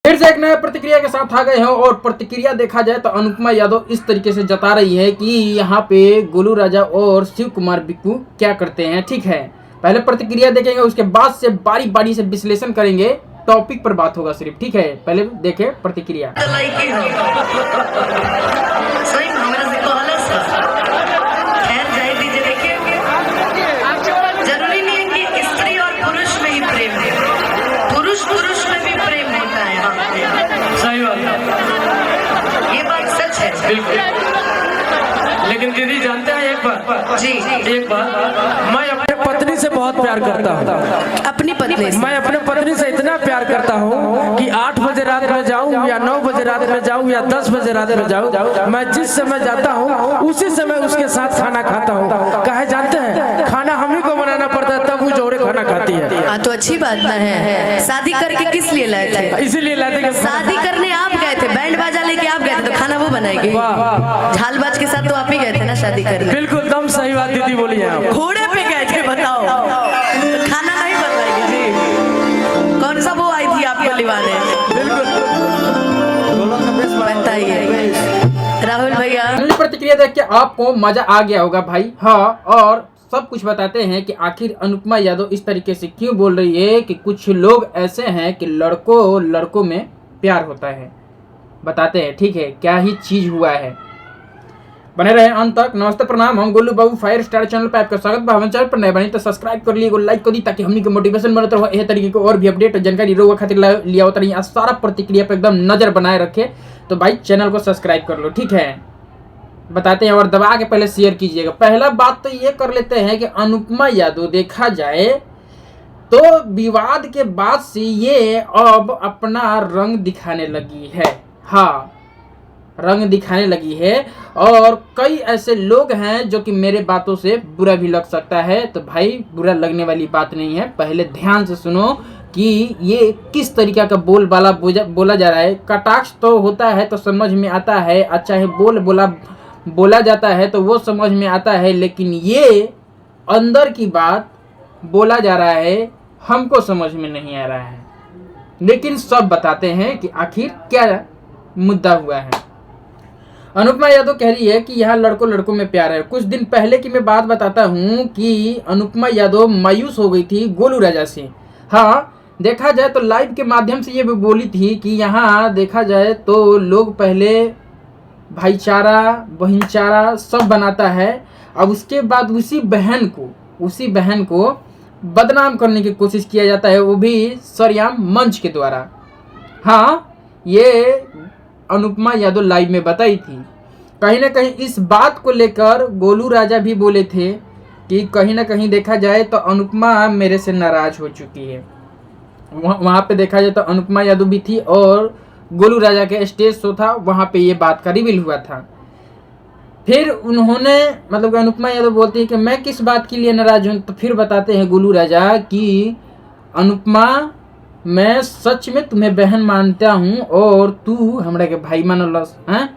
फिर से एक नया प्रतिक्रिया के साथ आ गए हैं और प्रतिक्रिया देखा जाए तो अनुपमा यादव इस तरीके से जता रही है कि यहाँ पे गोलू राजा और शिव कुमार बिक्कू क्या करते हैं। ठीक है, पहले प्रतिक्रिया देखेंगे, उसके बाद से बारी बारी से विश्लेषण करेंगे, टॉपिक पर बात होगा सिर्फ। ठीक है, पहले देखें प्रतिक्रिया। ये बात सच है बिल्कुल। लेकिन दीदी जानते हैं एक बार जी, एक बार मैं अपने पत्नी से बहुत प्यार करता हूँ। अपनी पत्नी से? मैं अपने पत्नी से इतना प्यार करता हूँ कि 8 बजे रात में जाऊँ या 9 बजे रात में जाऊँ या 10 बजे रात में जाऊँ, मैं जिस समय जाता हूँ उसी समय उसके साथ खाना खाता हूँ। कहे जानते हैं खाना हम ही को बनाना पड़ता है, तब वो जोड़े खाना खाती है। हाँ तो अच्छी बात ना है। शादी करके किस लिए लाए थे? इसीलिए लाते कि शादी करने आप गए थे, बैंड बाजा लेके आप गए थे, तो खाना वो बनाएगी। झालबाज के साथ तो आप ही गए थे ना शादी करने। बिल्कुल एकदम सही बात दीदी बोली है। घोड़े पे गए थे बताओ, तो खाना नहीं बनवाएगी जी? कौन सा वो आई थी आपको लिवाने? बताइए राहुल भैया। प्रतिक्रिया देख के आपको मजा आ गया होगा भाई। हाँ, और सब कुछ बताते हैं कि आखिर अनुपमा यादव इस तरीके से क्यों बोल रही है कि कुछ लोग ऐसे हैं कि लड़कों में प्यार होता है। बताते हैं, ठीक है, क्या ही चीज हुआ है। बने रहे अंत तक। नमस्ते प्रणाम, हम गोलू बाबू फायर स्टार चैनल पे आपका स्वागत बा। हम चैनल पर नए बनी तो सब्सक्राइब कर लिए, लाइक कर दी ताकि हमनी के मोटिवेशन बनत रहो। यह तरीके को और भी अपडेट और जानकारी रोवा खातिर लिया होता रही। सारा प्रतिक्रिया पे एकदम नजर बनाए रखे तो भाई चैनल को सब्सक्राइब कर लो। ठीक है, बताते हैं और दबा के पहले शेयर कीजिएगा। पहला बात तो ये कर लेते हैं कि अनुपमा यादव देखा जाए तो विवाद के बाद से ये अब अपना रंग दिखाने लगी है। हाँ, रंग दिखाने लगी है और कई ऐसे लोग हैं जो कि मेरे बातों से बुरा भी लग सकता है। तो भाई बुरा लगने वाली बात नहीं है, पहले ध्यान से सुनो कि ये किस तरीका का बोलबाला बोला जा रहा है। कटाक्ष तो होता है तो समझ में आता है, अच्छा है बोला जाता है तो वो समझ में आता है, लेकिन ये अंदर की बात बोला जा रहा है हमको समझ में नहीं आ रहा है। लेकिन सब बताते हैं कि आखिर क्या मुद्दा हुआ है। अनुपमा यादव कह रही है कि यहाँ लड़कों में प्यार है। कुछ दिन पहले की मैं बात बताता हूँ कि अनुपमा यादव मायूस हो गई थी गोलू राजा से। हाँ, देखा जाए तो लाइव के माध्यम से ये भी बोली थी कि यहाँ देखा जाए तो लोग पहले भाईचारा बहिनचारा सब बनाता है, अब उसके बाद उसी बहन को बदनाम करने की कोशिश किया जाता है, वो भी सरेआम मंच के द्वारा। हाँ, ये अनुपमा यादव लाइव में बताई थी। कहीं ना कहीं इस बात को लेकर गोलू राजा भी बोले थे कि कहीं ना कहीं देखा जाए तो अनुपमा मेरे से नाराज हो चुकी है। वहाँ पे देखा जाए तो अनुपमा यादव भी थी और गोलू राजा के स्टेज शो था, वहाँ पे ये बात का रिवील हुआ था। फिर उन्होंने मतलब अनुपमा यादव बोलती है कि मैं किस बात के लिए नाराज हूँ। तो फिर बताते हैं गोलू राजा कि अनुपमा मैं सच में तुम्हें बहन मानता हूँ और तू हमरा के भाई मानलस हैं।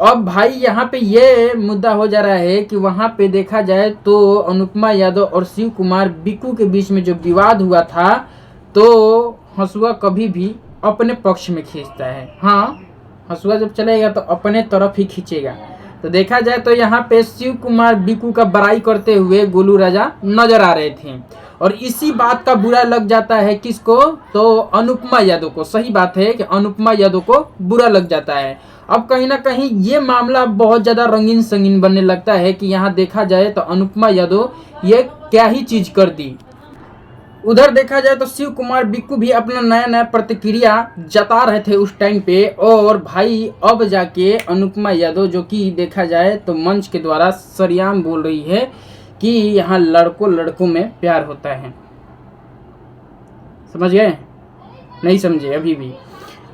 अब भाई यहाँ पे ये मुद्दा हो जा रहा है कि वहाँ पे देखा जाए तो अनुपमा यादव और शिव कुमार बिक्कू के बीच में जो विवाद हुआ था तो हंसुआ कभी भी अपने पक्ष में खींचता है। हाँ, हंसुआ जब चलेगा तो अपने तरफ ही खींचेगा। तो देखा जाए तो यहाँ पे शिव कुमार बिक्कू का बड़ाई करते हुए गोलू राजा नजर आ रहे थे और इसी बात का बुरा लग जाता है किसको, तो अनुपमा यादव को। सही बात है कि अनुपमा यादव को बुरा लग जाता है। अब कहीं ना कहीं ये मामला बहुत ज़्यादा रंगीन संगीन बनने लगता है कि यहाँ देखा जाए तो अनुपमा यादव ये क्या ही चीज़ कर दी। उधर देखा जाए तो शिव कुमार बिक्कू भी अपना नया प्रतिक्रिया जता रहे थे उस टाइम पे और भाई अब जाके अनुपमा यादव जो कि देखा जाए तो मंच के द्वारा सरेआम बोल रही है कि यहाँ लड़कों में प्यार होता है। समझ गए? नहीं समझे अभी भी?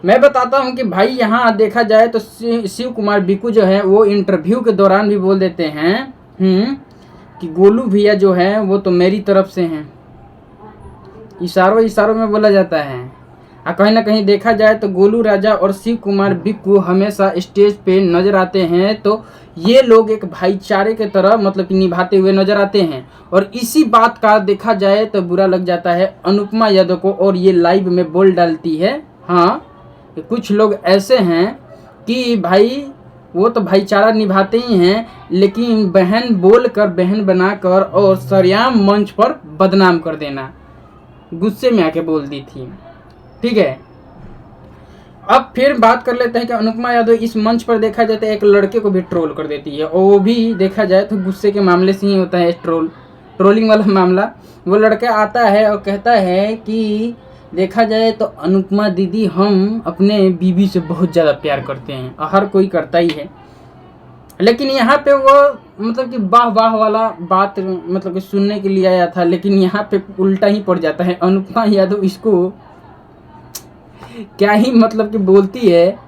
मैं बताता हूँ कि भाई यहाँ देखा जाए तो शिव कुमार बिक्कू जो है वो इंटरव्यू के दौरान भी बोल देते हैं कि गोलू भैया जो है वो तो मेरी तरफ से हैं। इशारों में बोला जाता है। और कहीं ना कहीं देखा जाए तो गोलू राजा और शिव कुमार बिक्कू हमेशा स्टेज पे नजर आते हैं तो ये लोग एक भाईचारे के तरह मतलब कि निभाते हुए नजर आते हैं और इसी बात का देखा जाए तो बुरा लग जाता है अनुपमा यादव को और ये लाइव में बोल डालती है। हाँ, कि कुछ लोग ऐसे हैं कि भाई वो तो भाईचारा निभाते ही हैं, लेकिन बहन बोलकर, बहन बनाकर और सरेआम मंच पर बदनाम कर देना, गुस्से में आके बोल दी थी। ठीक है, अब फिर बात कर लेते हैं कि अनुपमा यादव इस मंच पर देखा जाए तो एक लड़के को भी ट्रोल कर देती है, और वो भी देखा जाए तो गुस्से के मामले से ही होता है ट्रोलिंग वाला मामला। वो लड़का आता है और कहता है कि देखा जाए तो अनुपमा दीदी, हम अपने बीवी से बहुत ज़्यादा प्यार करते हैं, हर कोई करता ही है, लेकिन यहाँ पे वो मतलब कि वाह वाह वाला बात मतलब कि सुनने के लिए आया था, लेकिन यहाँ पे उल्टा ही पड़ जाता है। अनुपमा यादव इसको क्या ही मतलब कि बोलती है,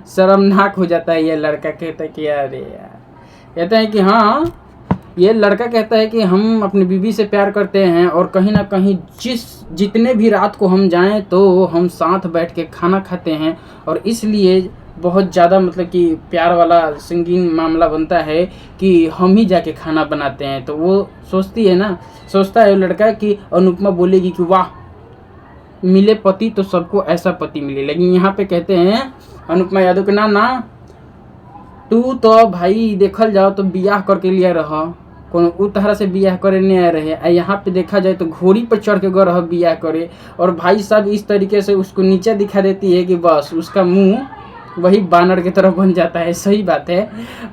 शर्मनाक हो जाता है। ये लड़का कहता है कि अरे यार, कहता है कि हाँ, ये लड़का कहता है कि हम अपनी बीवी से प्यार करते हैं और कहीं ना कहीं जितने भी रात को हम जाएं तो हम साथ बैठ के खाना खाते हैं, और इसलिए बहुत ज़्यादा मतलब कि प्यार वाला संगीन मामला बनता है कि हम ही जाके खाना बनाते हैं। तो वो सोचता है वो लड़का कि अनुपमा बोलेगी कि वाह, मिले पति तो सबको ऐसा पति मिले, लेकिन यहाँ पे कहते हैं अनुपमा यादव के ना तू तो भाई देखल जाओ तो बियाह करके लिए रह, कोनो उ तरह से बियाह करे नहीं आए रहे, यहाँ पे देखा जाए तो घोड़ी पर चढ़ के गए रह बियाह करे, और भाई साहब इस तरीके से उसको नीचे दिखा देती है कि बस उसका मुंह वही बानर की तरह बन जाता है। सही बात है,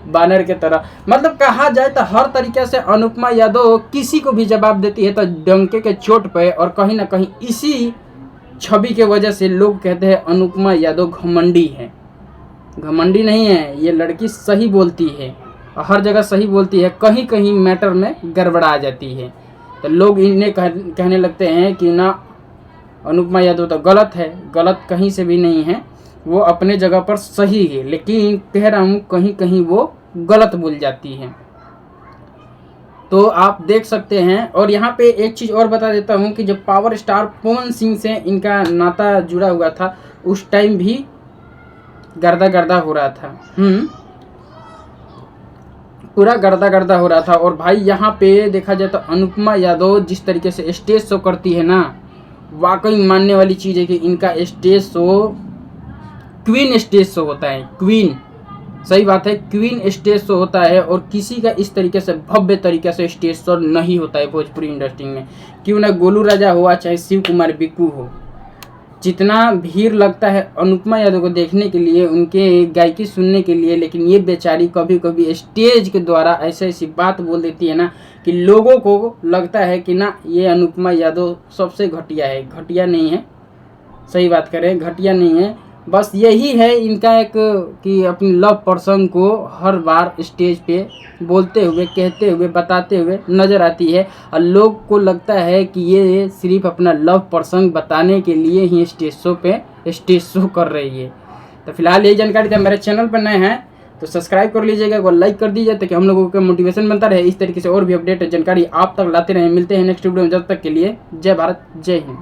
बानर की तरह, मतलब कहा जाए तो हर तरीके से अनुपमा यादव किसी को भी जवाब देती है तो डंके के चोट पे, और कहीं ना कहीं इसी छवि के वजह से लोग कहते हैं अनुपमा यादव घमंडी है। घमंडी नहीं है, ये लड़की सही बोलती है, हर जगह सही बोलती है, कहीं कहीं मैटर में गड़बड़ा जाती है तो लोग इन्हें कहने लगते हैं कि ना, अनुपमा यादव तो गलत है। गलत कहीं से भी नहीं है, वो अपने जगह पर सही है, लेकिन कह रहा हूँ कहीं कहीं वो गलत बोल जाती है। तो आप देख सकते हैं। और यहाँ पे एक चीज़ और बता देता हूँ कि जब पावर स्टार पवन सिंह से इनका नाता जुड़ा हुआ था, उस टाइम भी गर्दा हो रहा था, पूरा गर्दा हो रहा था। और भाई यहाँ पे देखा जाए तो अनुपमा यादव जिस तरीके से स्टेज शो करती है ना, वाकई मानने वाली चीज़ है कि इनका stage show queen stage show होता है। क्वीन, सही बात है, क्वीन स्टेज शो होता है, और किसी का इस तरीके से भव्य तरीके से स्टेज शो नहीं होता है भोजपुरी इंडस्ट्री में। क्यों ना गोलू राजा हुआ चाहे शिव कुमार बिक्कू हो, जितना भीड़ लगता है अनुपमा यादव को देखने के लिए, उनके गायकी सुनने के लिए, लेकिन ये बेचारी कभी कभी स्टेज के द्वारा ऐसी बात बोल देती है ना कि लोगों को लगता है कि ना, ये अनुपमा यादव सबसे घटिया है। घटिया नहीं है, सही बात करें, घटिया नहीं है, बस यही है इनका एक कि अपनी लव पर्सन को हर बार स्टेज पे बोलते हुए, कहते हुए, बताते हुए नज़र आती है, और लोग को लगता है कि ये सिर्फ अपना लव पर्सन बताने के लिए ही स्टेज शो कर रही है। तो फिलहाल यही जानकारी था। मेरे चैनल पर नए हैं तो सब्सक्राइब कर लीजिएगा और लाइक कर दीजिए ताकि हम लोगों का मोटिवेशन बनता रहे, इस तरीके से और भी अपडेट जानकारी आप तक लाते रहें। मिलते हैं नेक्स्ट वीडियो में, जब तक के लिए जय भारत, जय हिंद।